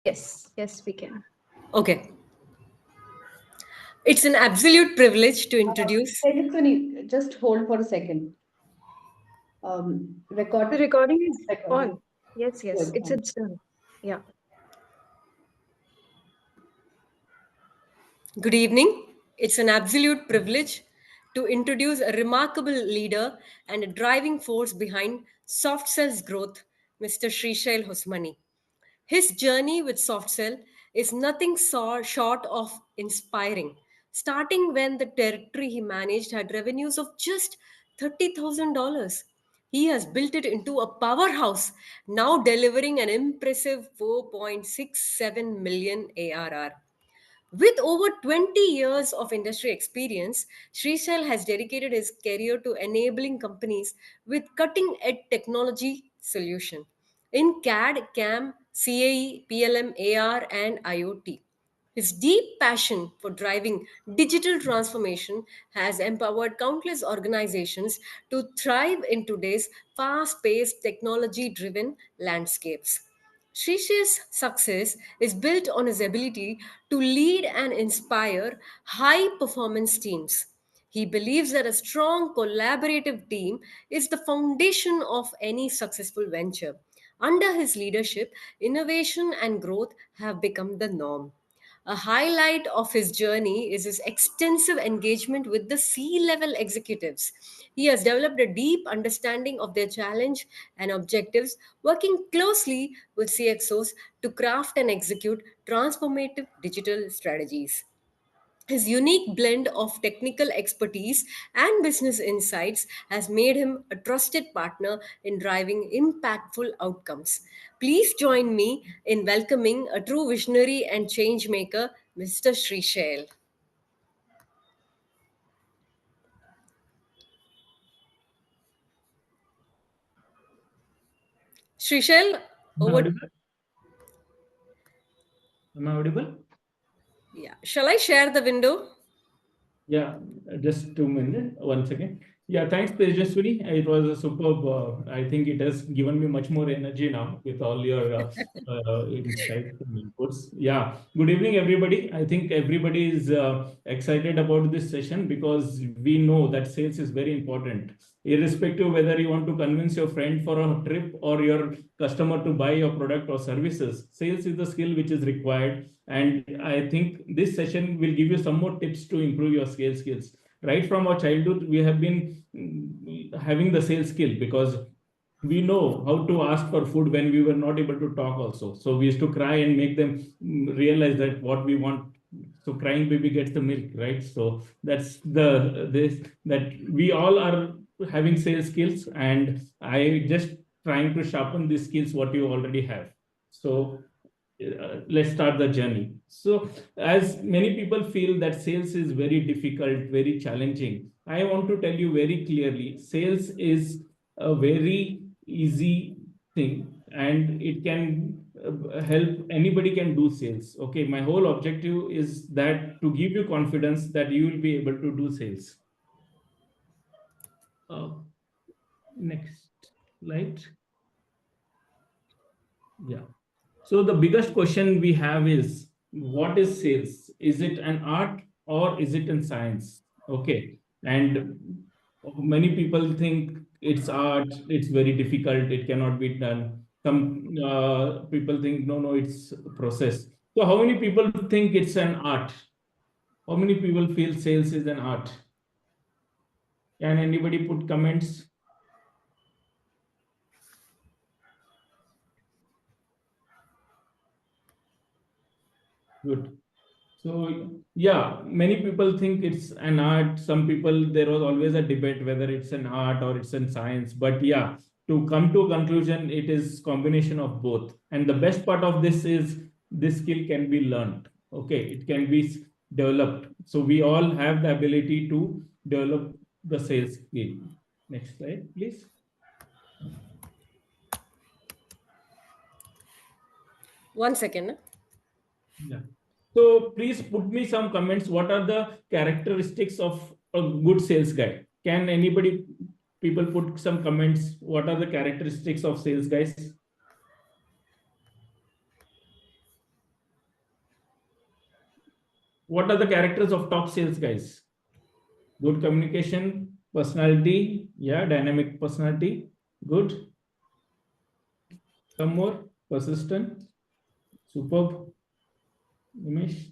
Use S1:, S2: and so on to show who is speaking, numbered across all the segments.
S1: Yes, yes, we can.
S2: Okay. It's an absolute privilege to introduce.
S3: Tejaswini, just hold for a second.
S1: The
S3: Record.
S1: recording is
S3: Recording.
S1: on. Yes, yes,
S3: Good.
S1: it's done. Yeah.
S2: Good evening. It's an absolute privilege to introduce a remarkable leader and a driving force behind Soft Cell's growth, Mr. Srishail Hosmani. His journey with Softcell is nothing short of inspiring. Starting when the territory he managed had revenues of just $30,000. He has built it into a powerhouse, now delivering an impressive 4.67 million ARR. With over 20 years of industry experience, Shrishal has dedicated his career to enabling companies with cutting edge technology solution in CAD, CAM, CAE, PLM, AR, and IoT. His deep passion for driving digital transformation has empowered countless organizations to thrive in today's fast paced, technology driven landscapes. Shishi's success is built on his ability to lead and inspire high performance teams. He believes that a strong collaborative team is the foundation of any successful venture. Under his leadership, innovation and growth have become the norm. A highlight of his journey is his extensive engagement with the C level executives. He has developed a deep understanding of their challenge and objectives, working closely with CXOs to craft and execute transformative digital strategies. His unique blend of technical expertise and business insights has made him a trusted partner in driving impactful outcomes. Please join me in welcoming a true visionary and change maker, Mr. Srishal. Srishal,
S4: Am I
S2: over.
S4: audible? Am I audible?
S2: Yeah. Shall I share the window?
S4: Yeah, just 2 minutes, 1 second. Yeah, thanks, Tejaswini. It was a superb. I think it has given me much more energy now with all your insights and inputs. Yeah, good evening, everybody. I think everybody is excited about this session because we know that sales is very important. Irrespective whether you want to convince your friend for a trip or your customer to buy your product or services, sales is the skill which is required. And I think this session will give you some more tips to improve your sales skills. Right from our childhood, we have been having the sales skill because we know how to ask for food when we were not able to talk also. So we used to cry and make them realize that what we want. So crying baby gets the milk, right? So that's the this that we all are having sales skills, and I just trying to sharpen these skills what you already have. So let's start the journey. So, as many people feel that sales is very difficult, very challenging, I want to tell you very clearly sales is a very easy thing and it can help anybody can do sales. Okay, my whole objective is that to give you confidence that you will be able to do sales. Uh, Next slide. Yeah. So the biggest question we have is what is sales? Is it an art or is it in science? Okay. And many people think it's art, it's very difficult, it cannot be done. Some people think no, no, it's a process. So how many people think it's an art? How many people feel sales is an art? Can anybody put comments? Good. So yeah, many people think it's an art. Some people, there was always a debate whether it's an art or it's in science. But yeah, to come to a conclusion, it is combination of both. And the best part of this is this skill can be learned. Okay, it can be developed. So we all have the ability to develop the sales skill. Next slide, please.
S2: One second.
S4: Yeah. So please put me some comments. What are the characteristics of a good sales guy? Can anybody, people put some comments? What are the characteristics of sales guys? What are the characters of top sales guys? Good communication, personality, yeah, dynamic personality, good. Some more, persistent, superb, Nimesh.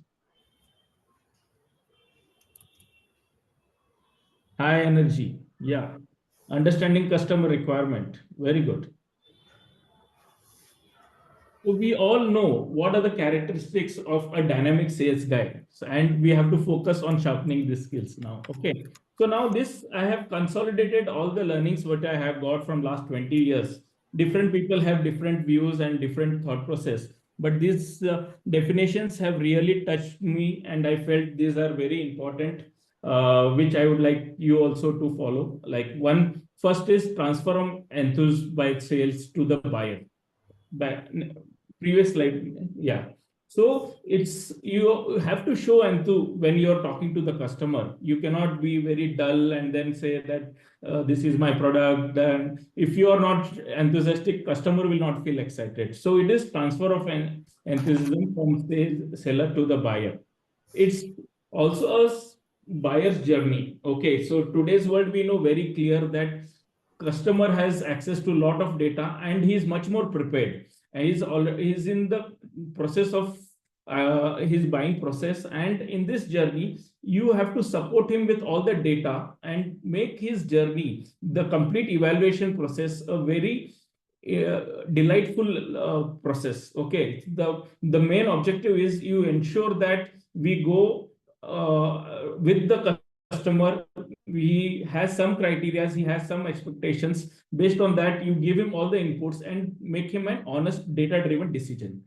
S4: High energy, yeah. Understanding customer requirement, very good. So we all know what are the characteristics of a dynamic sales guy. And we have to focus on sharpening these skills now. Okay. So now this, I have consolidated all the learnings what I have got from last 20 years. Different people have different views and different thought process. But these definitions have really touched me, and I felt these are very important, which I would like you also to follow. Like one, first is transform enthused by sales to the buyer. Back previous slide, yeah. So it's, you have to show enthu when you're talking to the customer. You cannot be very dull and then say that this is my product. And if you are not enthusiastic, customer will not feel excited. So it is transfer of an enthusiasm from the seller to the buyer. It's also a buyer's journey. Okay, so today's world, we know very clear that customer has access to a lot of data and he is much more prepared, and he's in the process of his buying process. And in this journey, you have to support him with all the data and make his journey, the complete evaluation process, a very delightful process. Okay, the main objective is you ensure that we go with the customer. He has some criteria, he has some expectations. Based on that, you give him all the inputs and make him an honest data driven decision.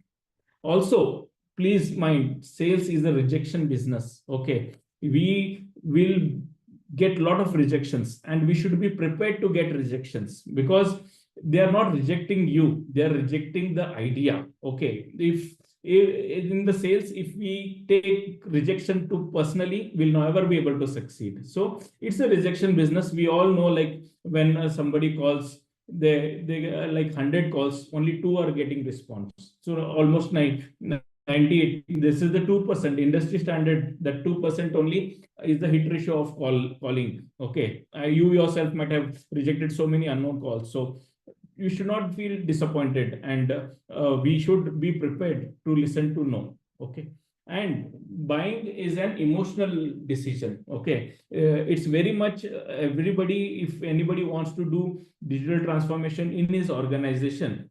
S4: Also, please mind, sales is a rejection business. Okay, we will get a lot of rejections, and we should be prepared to get rejections, because they are not rejecting you, they are rejecting the idea. Okay, if in the sales, if we take rejection to personally, we'll never be able to succeed. So it's a rejection business. We all know, like when somebody calls, they like 100 calls, only two are getting response. So almost 98, this is the 2% industry standard, that 2% only is the hit ratio of calling. Okay, you yourself might have rejected so many unknown calls. So you should not feel disappointed, and we should be prepared to listen to no. Okay, and buying is an emotional decision. Okay, it's very much everybody, if anybody wants to do digital transformation in his organization,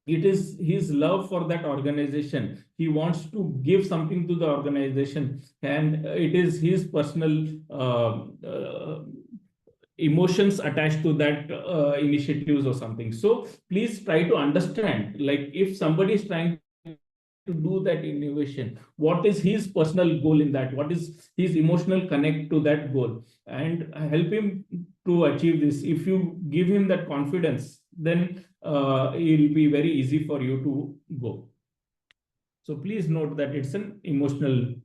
S4: it is his love for that organization. He wants to give something to the organization, and it is his personal emotions attached to that initiatives or something. So please try to understand, like if somebody is trying to do that innovation, what is his personal goal in that, what is his emotional connect to that goal, and help him to achieve this. If you give him that confidence, then it will be very easy for you to go. So please note that it's an emotional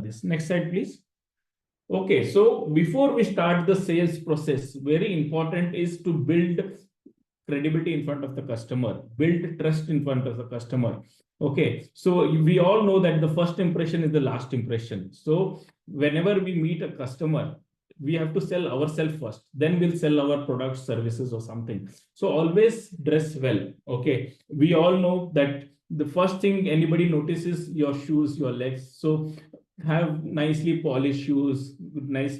S4: this. Next slide, please. Okay, so before we start the sales process, very important is to build credibility in front of the customer, build trust in front of the customer. Okay, so we all know that the first impression is the last impression. So whenever we meet a customer, we have to sell ourselves first, then we'll sell our products, services, or something. So always dress well. Okay, we all know that the first thing anybody notices your shoes, your legs. So have nicely polished shoes, nice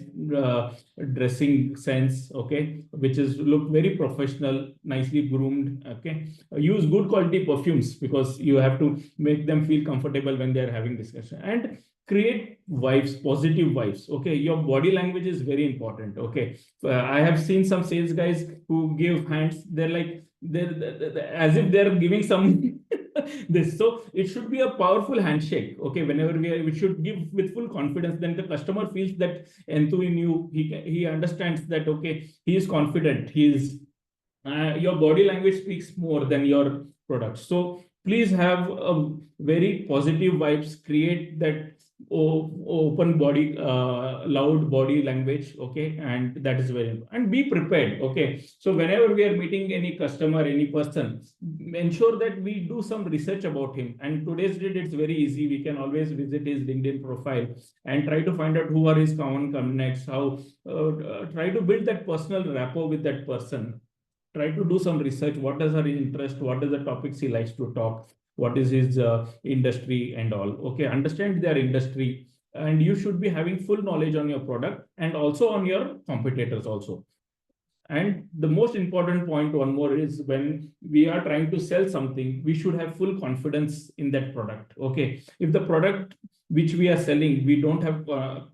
S4: dressing sense. Okay, which is look very professional, nicely groomed. Okay, use good quality perfumes, because you have to make them feel comfortable when they are having discussion, and create vibes, positive vibes. Okay, your body language is very important. Okay, I have seen some sales guys who give hands, they're like they're as if they're giving some this. So it should be a powerful handshake. Okay, whenever we should give with full confidence, then the customer feels that enthu in you, he understands that okay, he is confident, he is your body language speaks more than your product. So please have a very positive vibes, create that open body, loud body language. Okay, and that is very important. And be prepared. Okay, so whenever we are meeting any customer, any person, ensure that we do some research about him. And today's date, it's very easy. We can always visit his LinkedIn profile and try to find out who are his common connects, how try to build that personal rapport with that person. Try to do some research. What does her interest? What are the topics he likes to talk? What is his industry and all? Okay, understand their industry, and you should be having full knowledge on your product and also on your competitors also. And the most important point, one more, is when we are trying to sell something, we should have full confidence in that product. Okay. If the product which we are selling, we don't have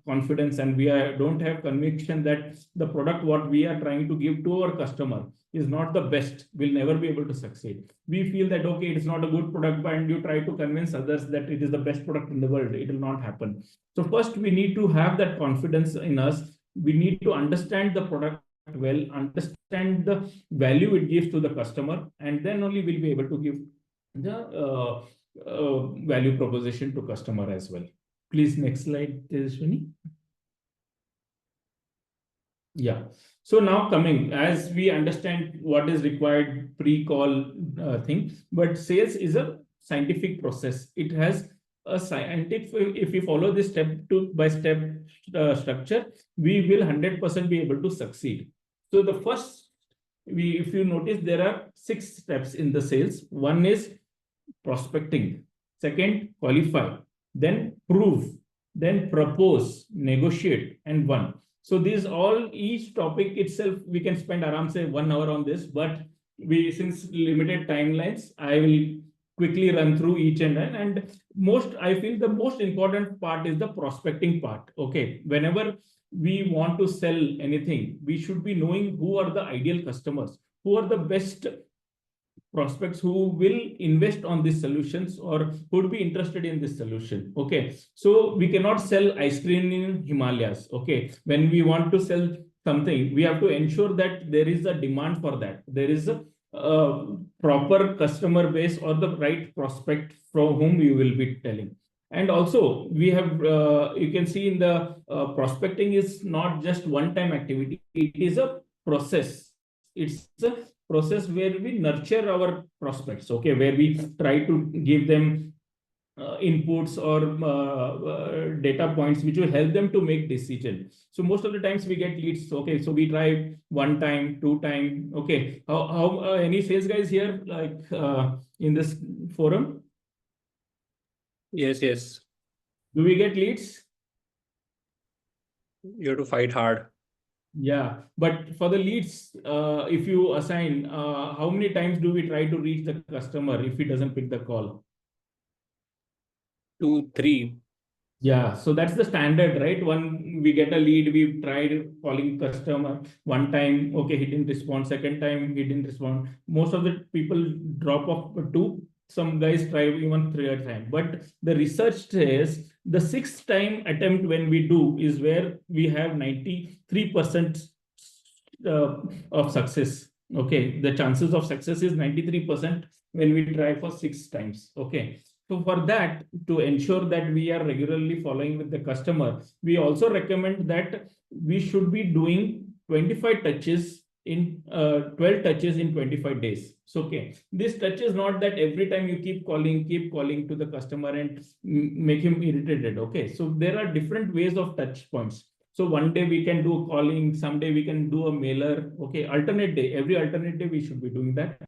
S4: confidence, and don't have conviction that the product what we are trying to give to our customer is not the best, we'll never be able to succeed. We feel that, okay, it's not a good product, and you try to convince others that it is the best product in the world. It will not happen. So first, we need to have that confidence in us. We need to understand the product well, understand the value it gives to the customer, and then only we'll be able to give the value proposition to customer as well. Please, next slide, Tejaswini. Yeah. So now coming, as we understand what is required pre-call thing, but sales is a scientific process. It has a scientific, if we follow this step to by step structure, we will 100% be able to succeed. So the first, if you notice, there are 6 steps in the sales. One is prospecting, second, qualify, then prove, then propose, negotiate, and one. So these all, each topic itself, we can spend around say 1 hour on this, but since limited timelines, I will quickly run through each and one. And I feel the most important part is the prospecting part. Okay, whenever we want to sell anything, we should be knowing who are the ideal customers, who are the best prospects who will invest on these solutions or would be interested in this solution. Okay, so we cannot sell ice cream in Himalayas. Okay, when we want to sell something, we have to ensure that there is a demand for that. There is a proper customer base or the right prospect from whom we will be telling. And also, we have, you can see in the prospecting is not just one-time activity. It is a process. It's a process where we nurture our prospects. Okay, where we try to give them inputs or data points which will help them to make decision. So most of the times we get leads. Okay, so we try 1 time, 2 time. Okay, how any sales guys here, like in this forum?
S5: Yes, yes.
S4: Do we get leads?
S5: You have to fight hard.
S4: Yeah, but for the leads, if you assign, how many times do we try to reach the customer if he doesn't pick the call?
S5: 2, 3.
S4: Yeah, so that's the standard, right? When we get a lead, we tried calling customer 1 time. Okay, he didn't respond. Second time, he didn't respond. Most of the people drop off 2. Some guys try even 3rd time. But the research says the 6th time attempt when we do is where we have 93% of success. Okay, the chances of success is 93% when we try for 6 times. Okay. So for that, to ensure that we are regularly following with the customer, we also recommend that we should be doing 25 touches in 12 touches in 25 days. So, okay, this touch is not that every time you keep calling to the customer and make him irritated. Okay, so there are different ways of touch points. So one day we can do calling, someday we can do a mailer. Okay, alternate day, every alternate day we should be doing that.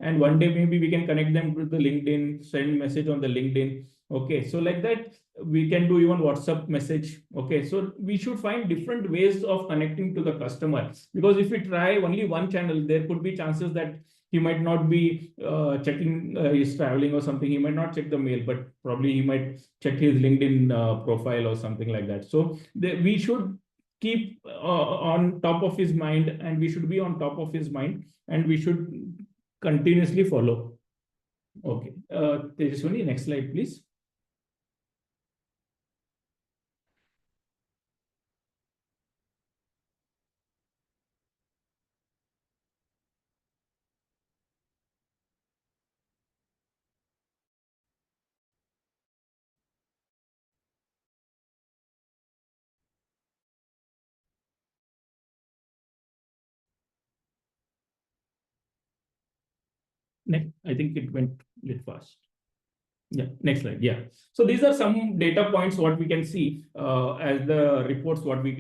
S4: And one day maybe we can connect them to the LinkedIn, send message on the LinkedIn. Okay, so like that we can do even WhatsApp message. Okay, so we should find different ways of connecting to the customer, because if we try only one channel, there could be chances that he might not be checking, he's traveling or something, he might not check the mail, but probably he might check his LinkedIn profile or something like that. So we should keep on top of his mind, and we should be on top of his mind, and we should continuously follow. Okay, Tejaswini, next slide, please. Next, I think it went a little fast. Yeah, next slide. Yeah. So these are some data points what we can see as the reports what we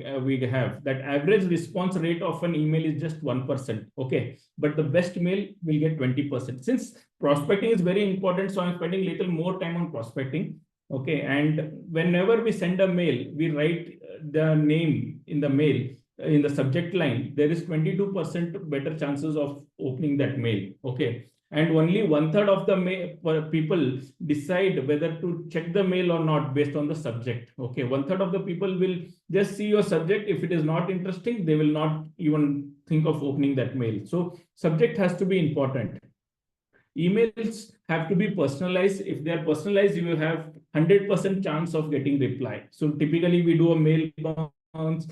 S4: have, that average response rate of an email is just 1%. Okay, but the best mail will get 20%. Since prospecting is very important, so I'm spending little more time on prospecting. Okay, and whenever we send a mail, we write the name in the mail in the subject line. There is 22% better chances of opening that mail. Okay, and only 1/3 of the people decide whether to check the mail or not based on the subject. Okay, 1/3 of the people will just see your subject. If it is not interesting, they will not even think of opening that mail. So subject has to be important. Emails have to be personalized. If they are personalized, you will have 100% chance of getting reply. So typically we do a mail bounce.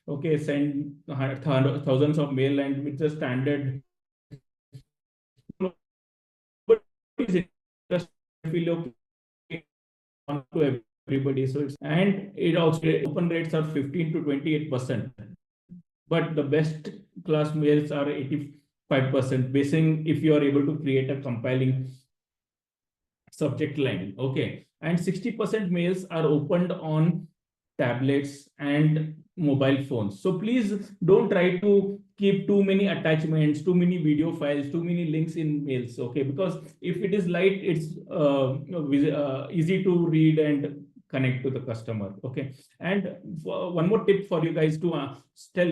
S4: Okay, send thousands of mail, and with the standard is interested, feel okay to everybody. So it's, and it also open rates are 15 to 28%, but the best class mails are 85%, basing if you are able to create a compiling subject line. Okay, and 60% mails are opened on tablets and mobile phones. So please don't try to keep too many attachments, too many video files, too many links in mails. Okay, because if it is light, it's easy to read and connect to the customer. Okay, and one more tip for you guys to tell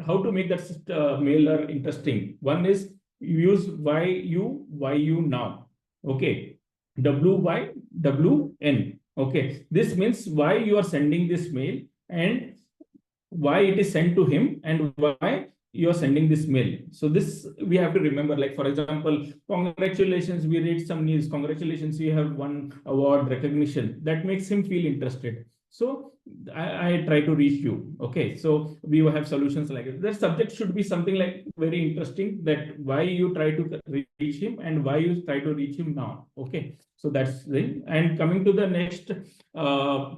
S4: how to make that mailer interesting. One is use why you now. Okay, WYWN. Okay, this means why you are sending this mail and why it is sent to him and why you are sending this mail. So this we have to remember. Like for example, congratulations, we read some news. Congratulations, you have won award recognition. That makes him feel interested. So I try to reach you. Okay, so we will have solutions like it. The subject should be something like very interesting, that why you try to reach him and why you try to reach him now. Okay, so that's the, and coming to the next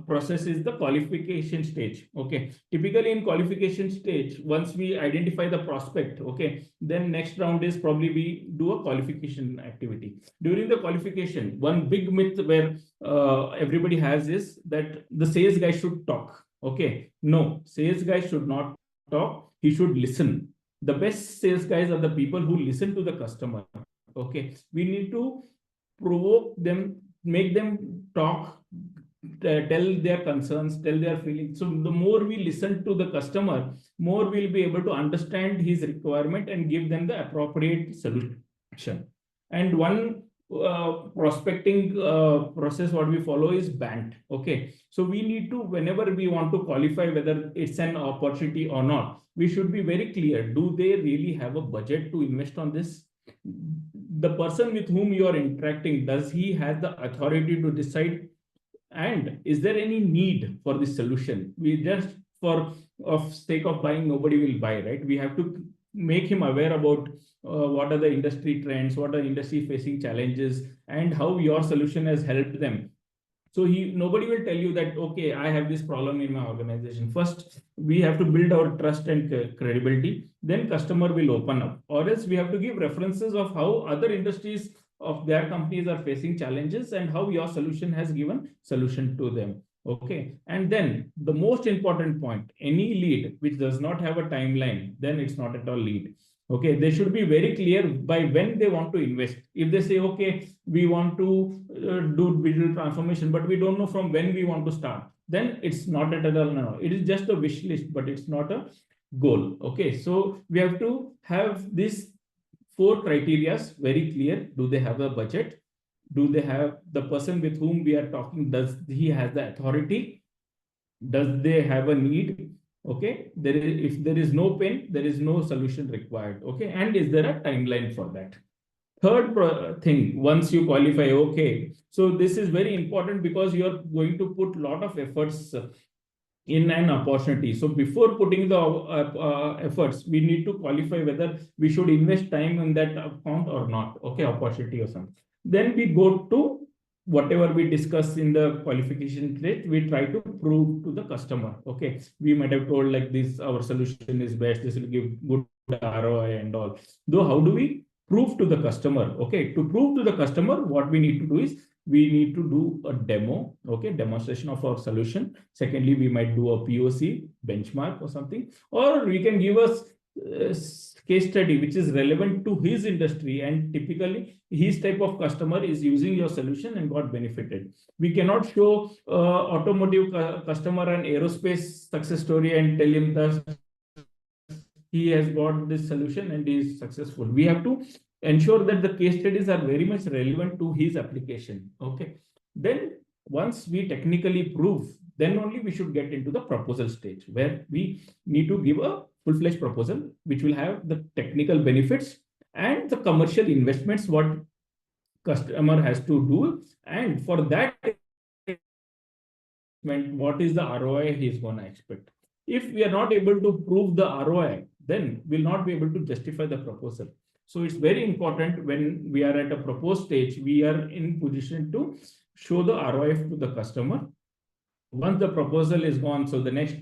S4: process is the qualification stage. Okay, typically in qualification stage, once we identify the prospect, okay, then next round is probably we do a qualification activity. During the qualification, one big myth where everybody has is that the sales guy should talk. Okay, no, sales guy should not talk, he should listen. The best sales guys are the people who listen to the customer. Okay, we need to provoke them, make them talk, tell their concerns, tell their feelings. So the more we listen to the customer, more we'll be able to understand his requirement and give them the appropriate solution. And one prospecting process what we follow is BANT. Okay, so we need to, whenever we want to qualify whether it's an opportunity or not, we should be very clear. Do they really have a budget to invest on this? The person with whom you are interacting, does he have the authority to decide? And is there any need for this solution? We just for of sake of buying, nobody will buy, right? We have to make him aware about what are the industry trends, what are industry facing challenges, and how your solution has helped them. So nobody will tell you that, okay, I have this problem in my organization. First, we have to build our trust and credibility. Then customer will open up. Or else we have to give references of how other industries of their companies are facing challenges and how your solution has given solution to them. Okay. And then the most important point, any lead which does not have a timeline, then it's not at all lead. Okay, they should be very clear by when they want to invest. If they say, okay, we want to do digital transformation, but we don't know from when we want to start, then it's not at all. No, it is just a wish list, but it's not a goal. Okay, so we have to have these 4 criteria very clear. Do they have a budget? Do they have the person with whom we are talking? Does he has the authority? Does they have a need? Okay, there is, if there is no pain, there is no solution required. Okay, and is there a timeline for that? Third thing, once you qualify, okay, so this is very important because you are going to put a lot of efforts in an opportunity. So before putting the efforts, we need to qualify whether we should invest time in that account or not. Okay, opportunity or something. Then we go to whatever we discuss in the qualification stage, we try to prove to the customer. Okay, we might have told like this, our solution is best, this will give good ROI and all. Though, how do we prove to the customer? Okay, to prove to the customer, what we need to do is we need to do a demo, okay, demonstration of our solution. Secondly, we might do a POC, benchmark or something, or we can give us case study which is relevant to his industry, and typically his type of customer is using your solution and got benefited. We cannot show automotive customer and aerospace success story and tell him that he has got this solution and he is successful. We have to ensure that the case studies are very much relevant to his application. Okay, then once we technically prove, then only we should get into the proposal stage, where we need to give a full-fledged proposal which will have the technical benefits and the commercial investments what customer has to do, and for that what is the ROI he is going to expect. If we are not able to prove the ROI, then we'll not be able to justify the proposal. So it's very important when we are at a proposed stage, we are in position to show the ROI to the customer. Once the proposal is gone, so the next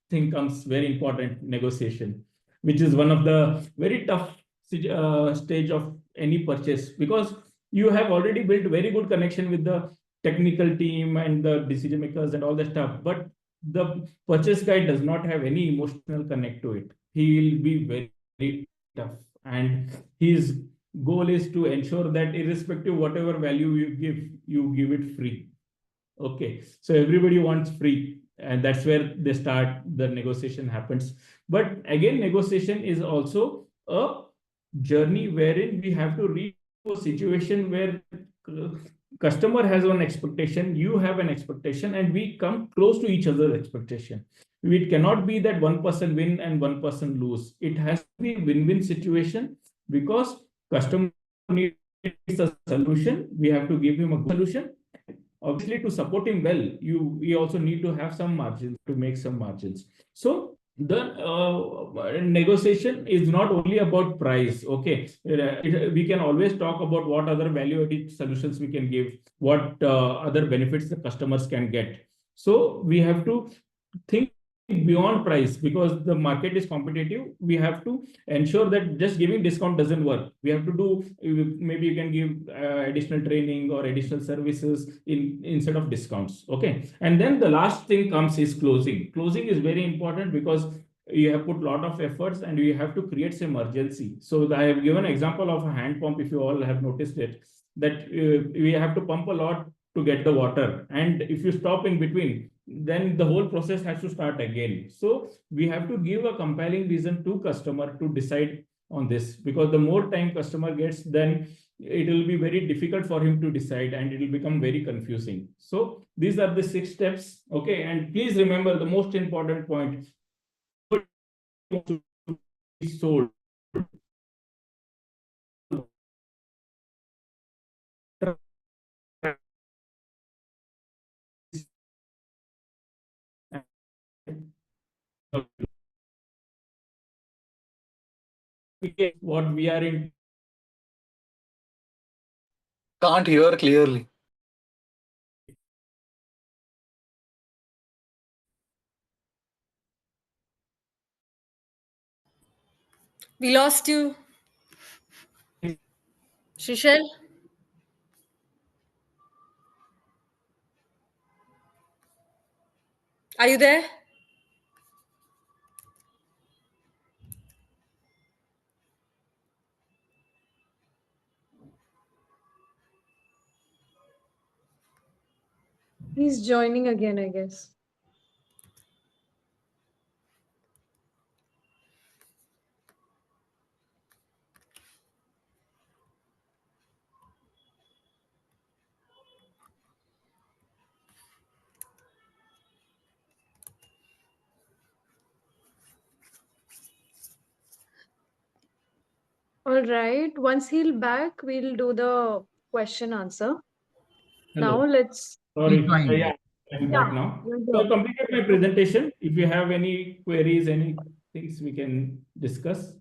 S4: thing comes very important, negotiation, which is one of the very tough stage of any purchase, because you have already built very good connection with the technical team and the decision makers and all that stuff, but the purchase guy does not have any emotional connect to it. He will be very tough, and his goal is to ensure that irrespective whatever value you give it free. Okay, so everybody wants free, and that's where they start the negotiation happens. But again, negotiation is also a journey wherein we have to reach a situation where customer has one expectation, you have an expectation, and we come close to each other's expectation. It cannot be that one person win and one person lose. It has to be a win-win situation, because customer needs a solution. We have to give him a good solution. Obviously, to support him well, we also need to have some margins, to make some margins. So the negotiation is not only about price. Okay, we can always talk about what other value-added solutions we can give, what other benefits the customers can get. So we have to think beyond price, because the market is competitive. We have to ensure that just giving discount doesn't work. We have to do, maybe you can give additional training or additional services instead of discounts. Okay, and then the last thing comes is closing. Closing is very important, because you have put a lot of efforts and you have to create some urgency. So I have given an example of a hand pump, if you all have noticed it, that we have to pump a lot to get the water, and if you stop in between, then the whole process has to start again. So we have to give a compelling reason to customer to decide on this, because the more time customer gets, then it will be very difficult for him to decide, and it will become very confusing. So these are the 6 steps. Okay, and please remember the most important point: sold. What we are in.
S6: Can't hear clearly.
S2: We lost you, Shishel. Are you there?
S1: He's joining again, I guess. All right. Once he'll back, we'll do the question answer.
S4: Hello.
S1: Now let's.
S4: Sorry.
S7: Fine.
S4: Yeah, I'm back
S1: Yeah,
S4: now.
S1: you're
S4: So I
S1: here.
S4: completed my presentation. If you have any queries, any things we can discuss.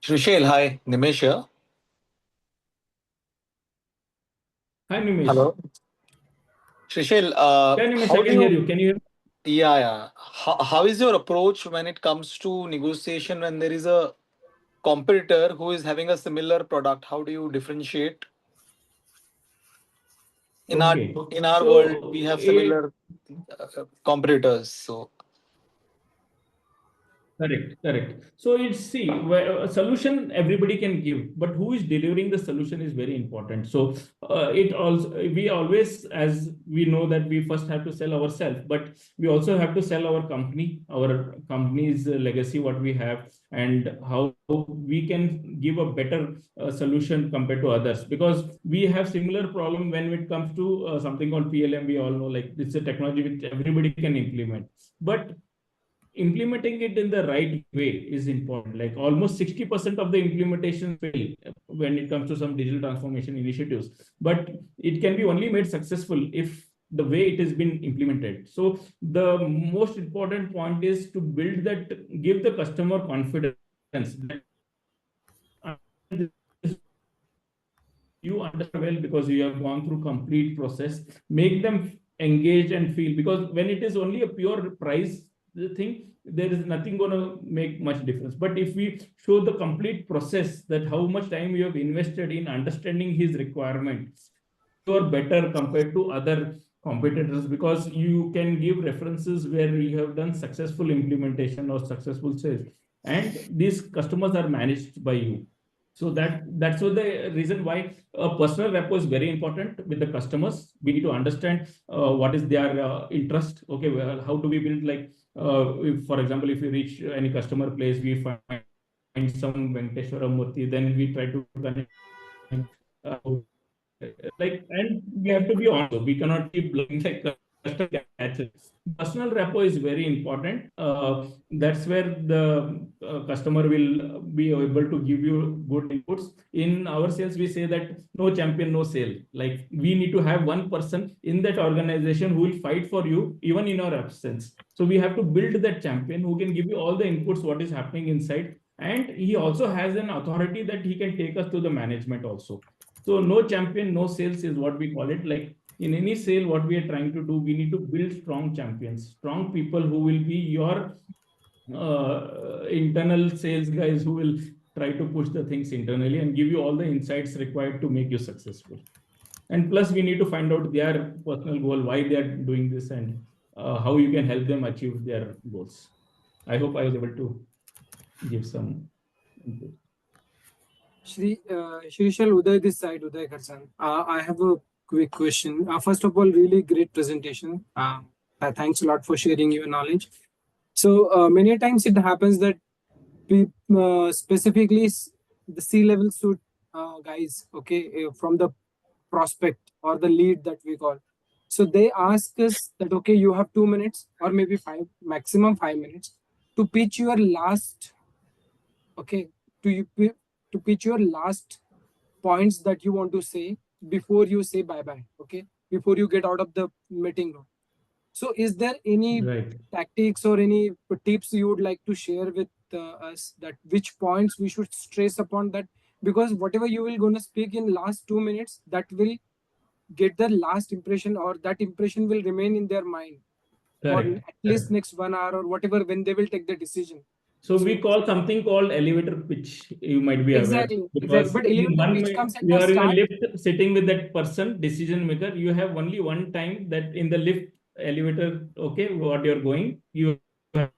S6: Shrishel, hi. Nimesh here.
S4: Hi, Nimesh.
S6: Hello. Shrishel,
S4: Yeah, Nimesh, I
S6: how do
S4: can hear
S6: you,
S4: you. Can you hear me?
S6: yeah. How is your approach when it comes to negotiation when there is a competitor who is having a similar product? How do you differentiate? In our
S4: Okay.
S6: in our world, we
S4: So,
S6: have similar competitors. So
S4: correct, correct. So it's see, a solution everybody can give, but who is delivering the solution is very important. So it also we always, as we know that we first have to sell ourselves, but we also have to sell our company's legacy, what we have, and how we can give a better solution compared to others. Because we have similar problem when it comes to something called PLM. We all know like it's a technology which everybody can implement, but implementing it in the right way is important. Like almost 60% of the implementation fail when it comes to some digital transformation initiatives, but it can be only made successful if the way it has been implemented. So the most important point is to build that, give the customer confidence that you understand well because you have gone through complete process. Make them engage and feel, because when it is only a pure price thing, there is nothing going to make much difference. But if we show the complete process, that how much time you have invested in understanding his requirements, you are better compared to other competitors, because you can give references where you have done successful implementation or successful sales, and these customers are managed by you. So that's what the reason why a personal rapport is very important with the customers. We need to understand what is their interest. Okay, well, how do we build, like if, for example, if you reach any customer place, we find some Venkateshwara Murthy, then we try to connect. Like, and we have to be honest. We cannot keep blowing like customer catches. Personal rapport is very important. That's where the customer will be able to give you good inputs. In our sales, we say that no champion, no sale. Like we need to have one person in that organization who will fight for you even in our absence. So we have to build that champion who can give you all the inputs, what is happening inside. And he also has an authority that he can take us to the management also. So no champion, no sales is what we call it. Like in any sale, what we are trying to do, we need to build strong champions, strong people who will be your internal sales guys, who will try to push the things internally and give you all the insights required to make you successful. And plus, we need to find out their personal goal, why they are doing this, and how you can help them achieve their goals. I hope I was able to give some input.
S7: Shrishal, Uday this side, Uday Karsan. I have a quick question. First of all, really great presentation. Thanks a lot for sharing your knowledge. So many times it happens that specifically the C-level suit guys, okay, from the prospect or the lead that we call. So they ask us that, okay, you have 2 minutes or maybe five, maximum 5 minutes to pitch your last, okay, to you to pitch your last points that you want to say before you say bye bye, okay, before you get out of the meeting room. So is there any
S4: Right.
S7: tactics or any tips you would like to share with us, that which points we should stress upon that, because whatever you will gonna speak in last 2 minutes, that will get the last impression, or that impression will remain in their mind for
S4: Correct.
S7: at least next 1 hour or whatever, when they will take the decision.
S4: So we
S7: So
S4: call something called elevator pitch. You might be aware,
S7: exactly,
S4: because
S7: but
S4: in
S7: elevator
S4: one
S7: pitch
S4: way
S7: comes at
S4: you
S7: the
S4: are in a
S7: start.
S4: lift sitting with that person, decision maker. You have only one time that in the lift elevator, okay, what you're going, you have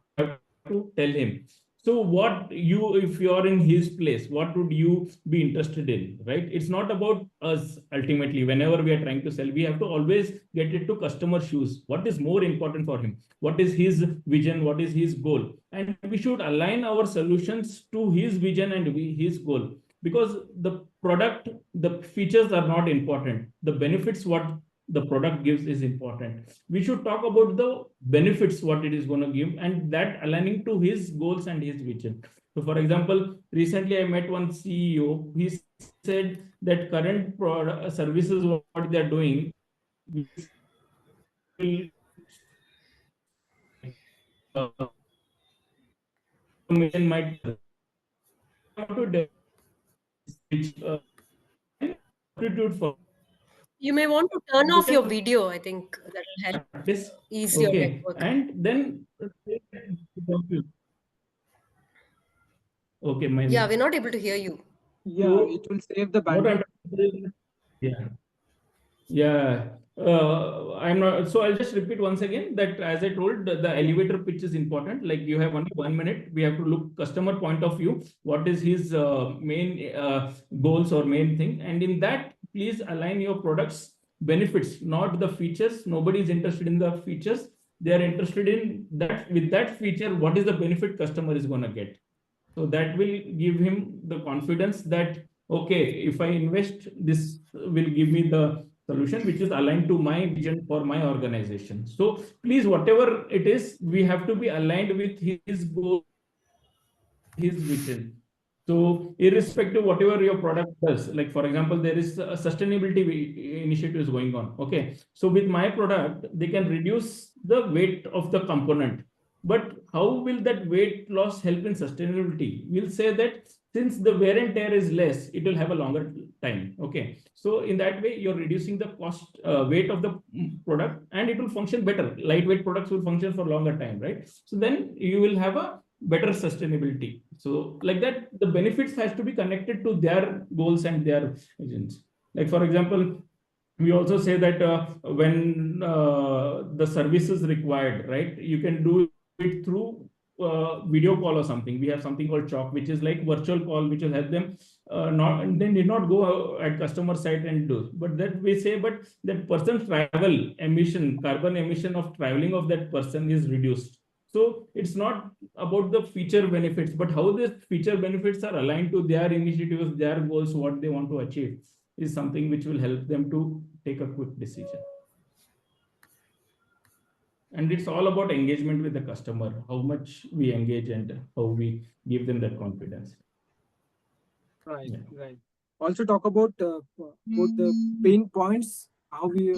S4: to tell him. So what you, if you're in his place, what would you be interested in, right? It's not about us ultimately. Whenever we are trying to sell, we have to always get it to customer shoes. What is more important for him? What is his vision? What is his goal? And we should align our solutions to his vision and his goal, because the product, the features are not important. The benefits what the product gives is important. We should talk about the benefits what it is going to give, and that aligning to his goals and his vision. So for example, recently I met one CEO. He said that current product services what they are doing will might have to which substitute for
S2: You may want to turn
S4: you
S2: off your
S4: can
S2: video. I think that will help
S4: practice.
S2: ease your
S4: Okay,
S2: network.
S4: and then okay, my
S2: Yeah, we're not able to hear you.
S7: Yeah, it will save the
S4: what I'm
S7: bandwidth.
S4: yeah. Yeah, I'm not. So I'll just repeat once again that as I told, the elevator pitch is important. Like you have only 1 minute. We have to look customer point of view. What is his main goals or main thing? And in that, please align your products benefits, not the features. Nobody is interested in the features. They are interested in that with that feature, what is the benefit customer is going to get. So that will give him the confidence that, okay, if I invest, this will give me the solution which is aligned to my vision for my organization. So please, whatever it is, we have to be aligned with his goal, his vision. So irrespective whatever your product does, like for example, there is a sustainability initiatives going on. Okay, so with my product, they can reduce the weight of the component. But how will that weight loss help in sustainability? We'll say that since the wear and tear is less, it will have a longer time. Okay, so in that way, you're reducing the cost weight of the product, and it will function better. Lightweight products will function for longer time, right? So then you will have a better sustainability. So like that, the benefits has to be connected to their goals and their agents. Like for example, we also say that when the service is required, right, you can do it through video call or something. We have something called chalk, which is like virtual call, which will help them not, they did not go at customer site and do, but that we say, but that person's travel emission, carbon emission of traveling of that person is reduced. So it's not about the feature benefits, but how the feature benefits are aligned to their initiatives, their goals, what they want to achieve is something which will help them to take a quick decision. And it's all about engagement with the customer, how much we engage and how we give them that confidence.
S7: Right,
S4: Yeah.
S7: right. Also talk about the pain points, how we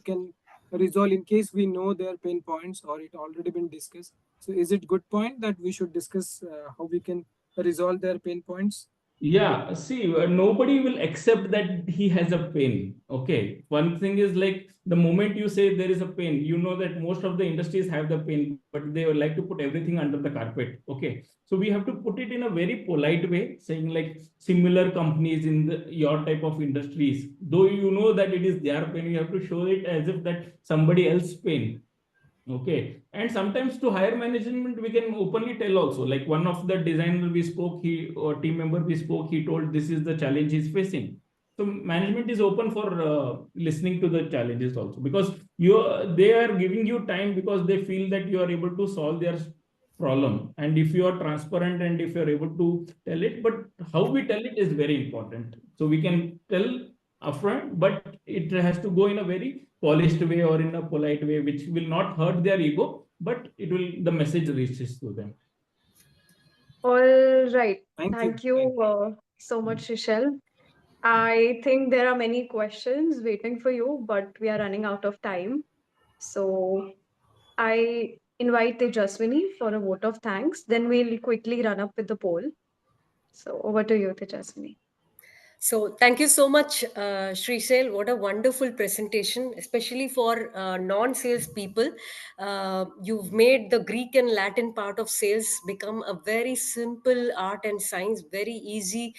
S7: can resolve in case we know their pain points or it already been discussed. So is it good point that we should discuss how we can resolve their pain points?
S4: Yeah, see, nobody will accept that he has a pain. Okay. One thing is like the moment you say there is a pain, you know that most of the industries have the pain, but they would like to put everything under the carpet. Okay. So we have to put it in a very polite way, saying like similar companies in your type of industries, though you know that it is their pain, you have to show it as if that somebody else's pain. Okay. And sometimes to higher management, we can openly tell also. Like one of the designer we spoke, he or team member we spoke, he told this is the challenge he's facing. So management is open for listening to the challenges also, because they are giving you time because they feel that you are able to solve their problem. And if you are transparent and if you are able to tell it, but how we tell it is very important. So we can tell upfront, but it has to go in a very polished way or in a polite way, which will not hurt their ego, but it will, the message reaches to them.
S1: All right.
S7: Thank you.
S1: Thank you so much, Shishel. I think there are many questions waiting for you, but we are running out of time. So I invite Tejaswini for a vote of thanks. Then we'll quickly run up with the poll. So over to you, Tejaswini.
S2: So thank you so much, Srishail. What a wonderful presentation, especially for non-sales people. You've made the Greek and Latin part of sales become a very simple art and science, very easy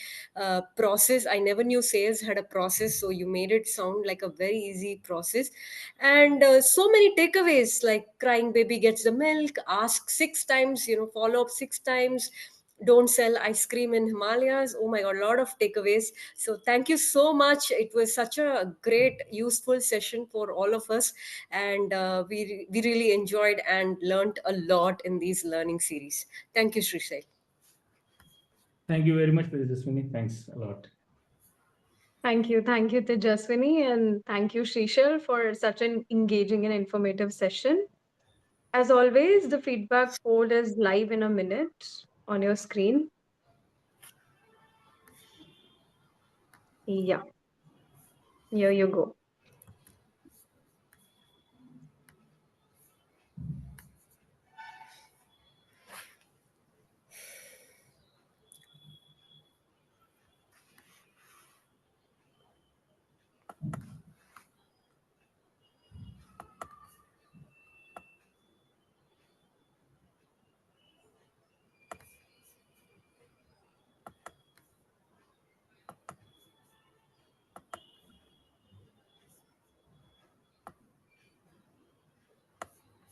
S2: process. I never knew sales had a process, so you made it sound like a very easy process. And so many takeaways, like crying baby gets the milk, ask 6 times, follow up 6 times, don't sell ice cream in Himalayas. Oh my God, a lot of takeaways. So thank you so much. It was such a great, useful session for all of us. And we really enjoyed and learned a lot in these learning series. Thank you, Srishay.
S4: Thank you very much, Tejaswini. Thanks a lot.
S1: Thank you. Thank you, Tejaswini. And thank you, Shishal, for such an engaging and informative session. As always, the feedback poll is live in a minute on your screen. Yeah, here you go.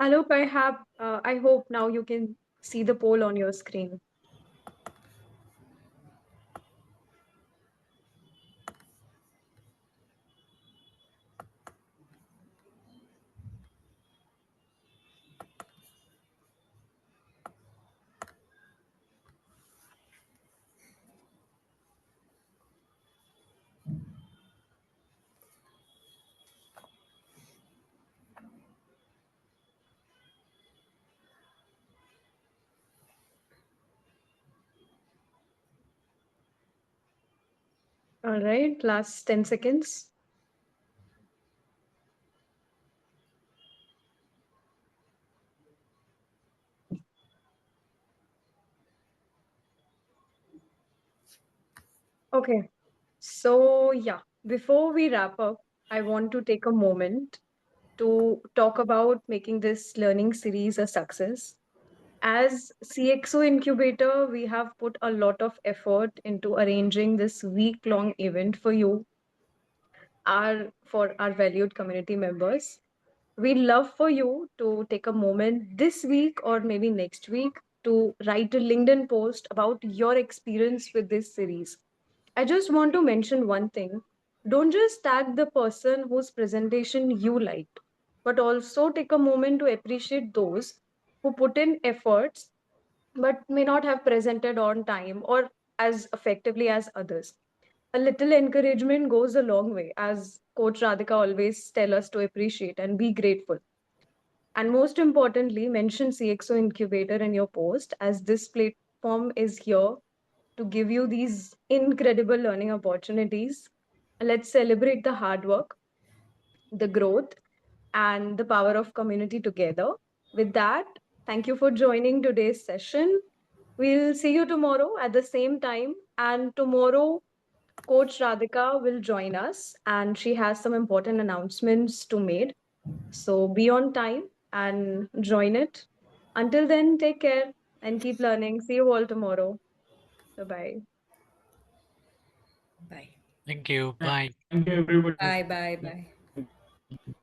S1: Alok, I hope now you can see the poll on your screen. All right, last 10 seconds. Okay, so yeah, before we wrap up, I want to take a moment to talk about making this learning series a success. As CXO Incubator, we have put a lot of effort into arranging this week-long event for you, for our valued community members. We'd love for you to take a moment this week or maybe next week to write a LinkedIn post about your experience with this series. I just want to mention one thing. Don't just tag the person whose presentation you liked, but also take a moment to appreciate those who put in efforts but may not have presented on time or as effectively as others. A little encouragement goes a long way, as Coach Radhika always tell us to appreciate and be grateful. And most importantly, mention CXO Incubator in your post, as this platform is here to give you these incredible learning opportunities. Let's celebrate the hard work, the growth, and the power of community together. With that, thank you for joining today's session. We'll see you tomorrow at the same time. And tomorrow, Coach Radhika will join us, and she has some important announcements to make. So be on time and join it. Until then, take care and keep learning. See you all tomorrow. Bye bye.
S2: Bye.
S8: Thank you. Bye.
S4: Thank you, everybody.
S2: Bye. Bye. Bye.
S4: Thank you.